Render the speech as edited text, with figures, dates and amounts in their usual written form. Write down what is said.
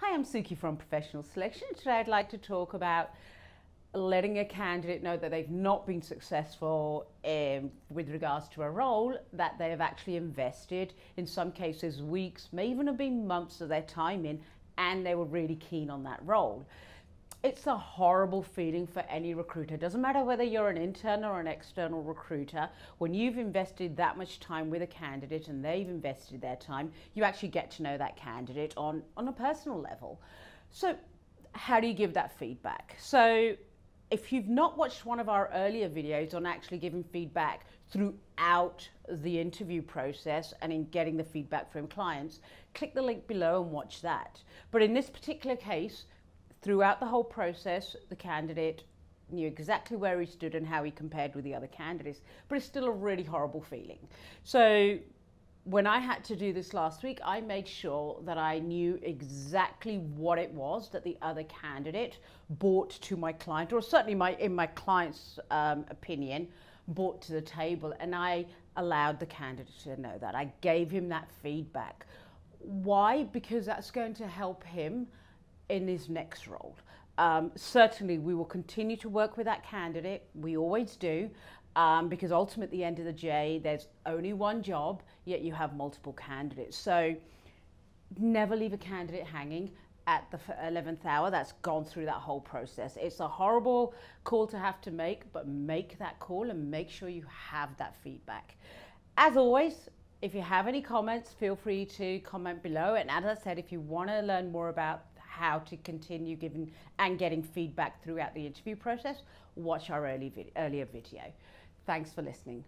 Hi, I'm Suki from Professional Selection. Today I'd like to talk about letting a candidate know that they've not been successful with regards to a role that they have actually invested, in some cases weeks, may even have been months of their time in, and they were really keen on that role. It's a horrible feeling for any recruiter. It doesn't matter whether you're an internal or an external recruiter. When you've invested that much time with a candidate and they've invested their time, you actually get to know that candidate on a personal level. So how do you give that feedback? So if you've not watched one of our earlier videos on actually giving feedback throughout the interview process and in getting the feedback from clients, click the link below and watch that. But in this particular case, throughout the whole process, the candidate knew exactly where he stood and how he compared with the other candidates, but it's still a really horrible feeling. So when I had to do this last week, I made sure that I knew exactly what it was that the other candidate brought to my client, or certainly in my client's opinion, brought to the table, and I allowed the candidate to know that. I gave him that feedback. Why? Because that's going to help him in his next role. Certainly we will continue to work with that candidate, we always do, because ultimately at the end of the day there's only one job, yet you have multiple candidates. So never leave a candidate hanging at the 11th hour that's gone through that whole process. It's a horrible call to have to make, but make that call and make sure you have that feedback. As always, if you have any comments, feel free to comment below. And as I said, if you want to learn more about how to continue giving and getting feedback throughout the interview process, watch our earlier video. Thanks for listening.